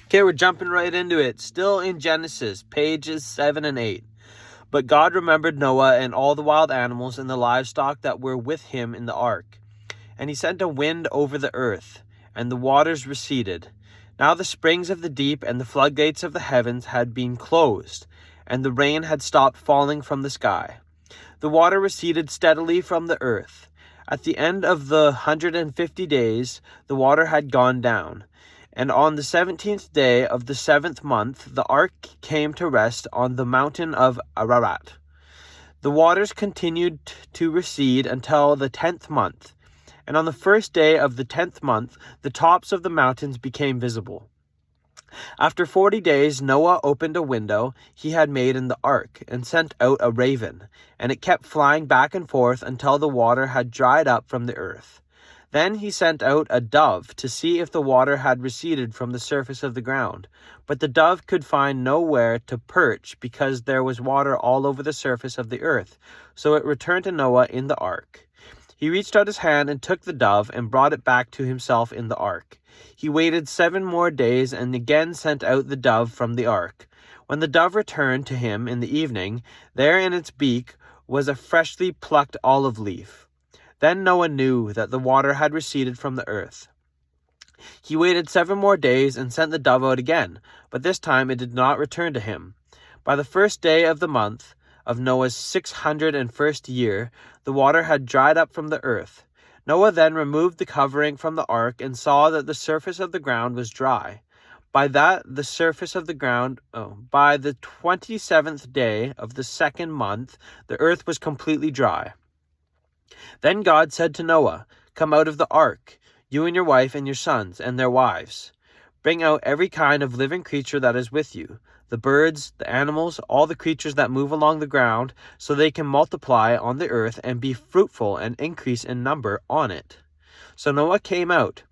Okay, we're jumping right into it. Still in Genesis, pages 7 and 8. But God remembered Noah and all the wild animals and the livestock that were with him in the ark. And he sent a wind over the earth, and the waters receded. Now the springs of the deep and the floodgates of the heavens had been closed, and the rain had stopped falling from the sky. The water receded steadily from the earth. At the end of the 150 days, the water had gone down. And on the 17th day of the 7th month, the ark came to rest on the mountain of Ararat. The waters continued to recede until the 10th month. And on the first day of the 10th month, the tops of the mountains became visible. After 40 days, Noah opened a window he had made in the ark and sent out a raven, and it kept flying back and forth until the water had dried up from the earth. Then he sent out a dove to see if the water had receded from the surface of the ground. But the dove could find nowhere to perch because there was water all over the surface of the earth. So it returned to Noah in the ark. He reached out his hand and took the dove and brought it back to himself in the ark. He waited 7 more days and again sent out the dove from the ark. When the dove returned to him in the evening, there in its beak was a freshly plucked olive leaf. Then Noah knew that the water had receded from the earth. He waited 7 more days and sent the dove out again, but this time it did not return to him. By the first day of the month of Noah's 601st year, the water had dried up from the earth. Noah then removed the covering from the ark and saw that the surface of the ground was dry. By the 27th day of the 2nd month, the earth was completely dry. Then God said to Noah, "Come out of the ark, you and your wife and your sons and their wives. Bring out every kind of living creature that is with you, the birds, the animals, all the creatures that move along the ground, so they can multiply on the earth and be fruitful and increase in number on it." So Noah came out,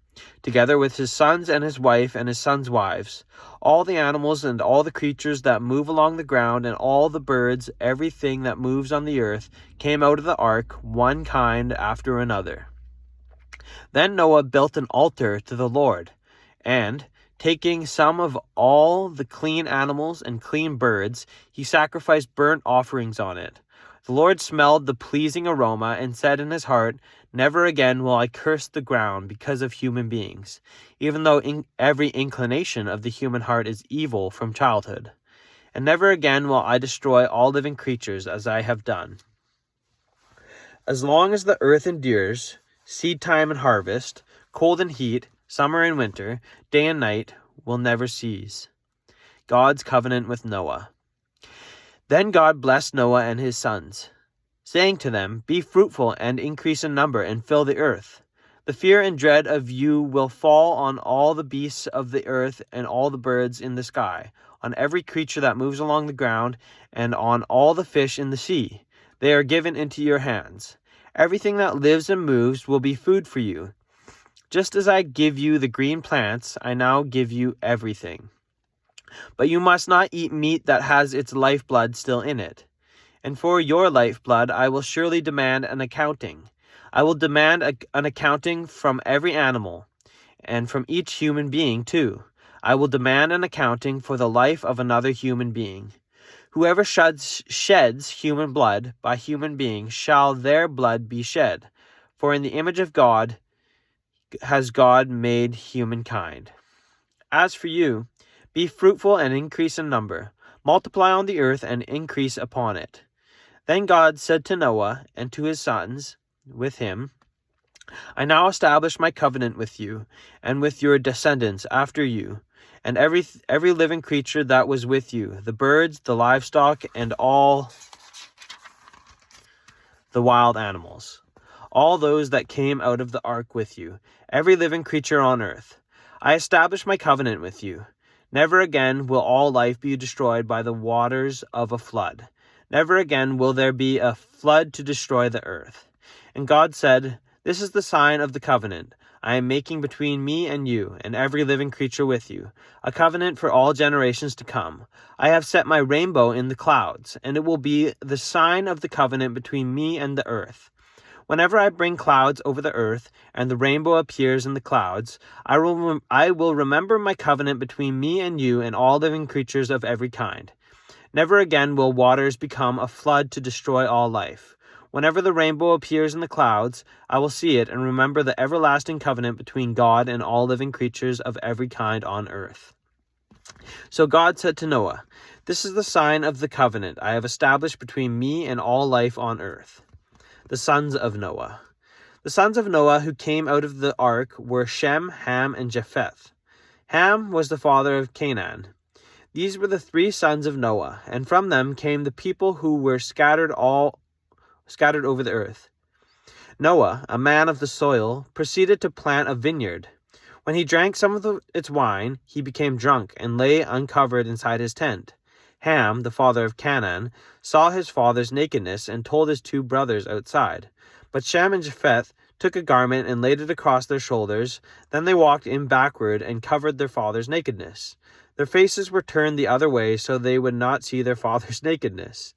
together with his sons and his wife and his sons' wives. All the animals and all the creatures that move along the ground and all the birds, everything that moves on the earth, came out of the ark, one kind after another. Then Noah built an altar to the Lord, and, taking some of all the clean animals and clean birds, he sacrificed burnt offerings on it. The Lord smelled the pleasing aroma and said in his heart, "Never again will I curse the ground because of human beings, even though every inclination of the human heart is evil from childhood. And never again will I destroy all living creatures as I have done. As long as the earth endures, seed time and harvest, cold and heat, summer and winter, day and night will never cease." God's covenant with Noah. Then God blessed Noah and his sons, saying to them, "Be fruitful and increase in number and fill the earth. The fear and dread of you will fall on all the beasts of the earth and all the birds in the sky, on every creature that moves along the ground, and on all the fish in the sea. They are given into your hands. Everything that lives and moves will be food for you. Just as I give you the green plants, I now give you everything. But you must not eat meat that has its lifeblood still in it. And for your lifeblood I will surely demand an accounting. I will demand an accounting from every animal, and from each human being too. I will demand an accounting for the life of another human being. Whoever sheds human blood by human beings shall their blood be shed. For in the image of God has God made humankind. As for you, be fruitful and increase in number. Multiply on the earth and increase upon it." Then God said to Noah and to his sons with him, "I now establish my covenant with you and with your descendants after you, and every living creature that was with you, the birds, the livestock, and all the wild animals, all those that came out of the ark with you, every living creature on earth. I establish my covenant with you. Never again will all life be destroyed by the waters of a flood. Never again will there be a flood to destroy the earth." And God said, "This is the sign of the covenant I am making between me and you and every living creature with you, a covenant for all generations to come. I have set my rainbow in the clouds, and it will be the sign of the covenant between me and the earth. Whenever I bring clouds over the earth, and the rainbow appears in the clouds, I will remember my covenant between me and you and all living creatures of every kind. Never again will waters become a flood to destroy all life. Whenever the rainbow appears in the clouds, I will see it and remember the everlasting covenant between God and all living creatures of every kind on earth. So God said to Noah, "This is the sign of the covenant I have established between me and all life on earth." The sons of Noah. The sons of Noah who came out of the ark were Shem, Ham, and Japheth. Ham was the father of Canaan. These were the 3 sons of Noah, and from them came the people who were scattered over the earth. Noah, a man of the soil, proceeded to plant a vineyard. When he drank some of its wine, he became drunk and lay uncovered inside his tent. Ham, the father of Canaan, saw his father's nakedness and told his 2 brothers outside. But Shem and Japheth took a garment and laid it across their shoulders. Then they walked in backward and covered their father's nakedness. Their faces were turned the other way so they would not see their father's nakedness.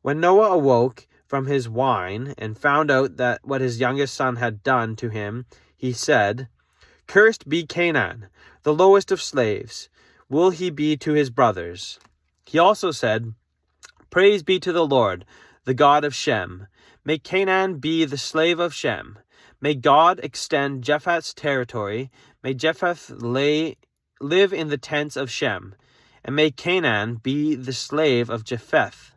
When Noah awoke from his wine and found out that what his youngest son had done to him, he said, "Cursed be Canaan, the lowest of slaves, will he be to his brothers." He also said, "Praise be to the Lord, the God of Shem. May Canaan be the slave of Shem. May God extend Japheth's territory. May Japheth live in the tents of Shem. And may Canaan be the slave of Japheth."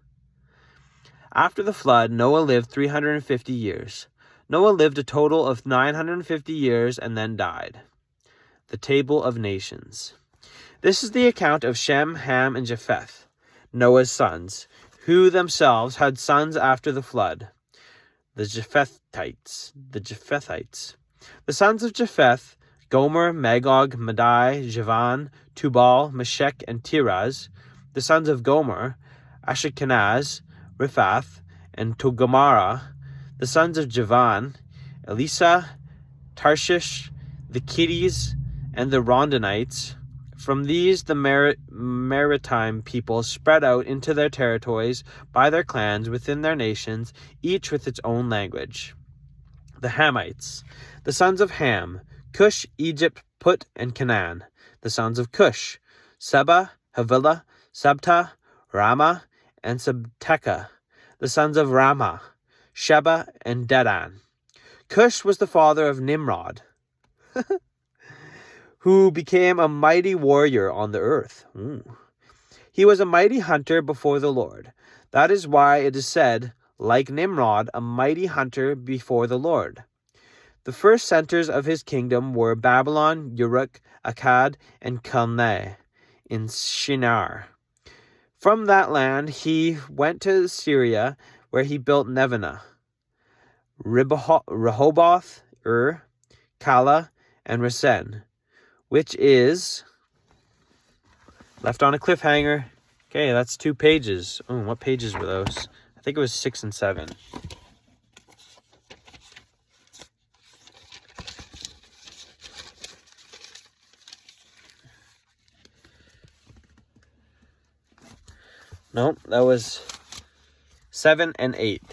After the flood, Noah lived 350 years. Noah lived a total of 950 years and then died. The Table of Nations. This is the account of Shem, Ham, and Japheth, Noah's sons, who themselves had sons after the flood. The Japhethites. The sons of Japheth: Gomer, Magog, Madai, Javan, Tubal, Meshech, and Tiras. The sons of Gomer: Ashkenaz, Riphath, and Togarmah. The sons of Javan: Elisa, Tarshish, the Kitties, and the Rondonites. From these the maritime peoples spread out into their territories by their clans within their nations, each with its own language. The Hamites. The sons of Ham: Cush, Egypt, Put, and Canaan. The sons of Cush: Seba, Havilah, Sabta, Ramah, and Sabteca. The sons of Ramah: Sheba and Dedan. Cush was the father of Nimrod, who became a mighty warrior on the earth. He was a mighty hunter before the Lord. That is why it is said, like Nimrod, a mighty hunter before the Lord. The first centers of his kingdom were Babylon, Uruk, Akkad, and Calneh in Shinar. From that land he went to Syria, where he built Nineveh, Rehoboth, Calah, and Resen, which is left on a cliffhanger. Okay, that's 2 pages. Oh, what pages were those? I think it was 6 and 7. Nope, that was 7 and 8.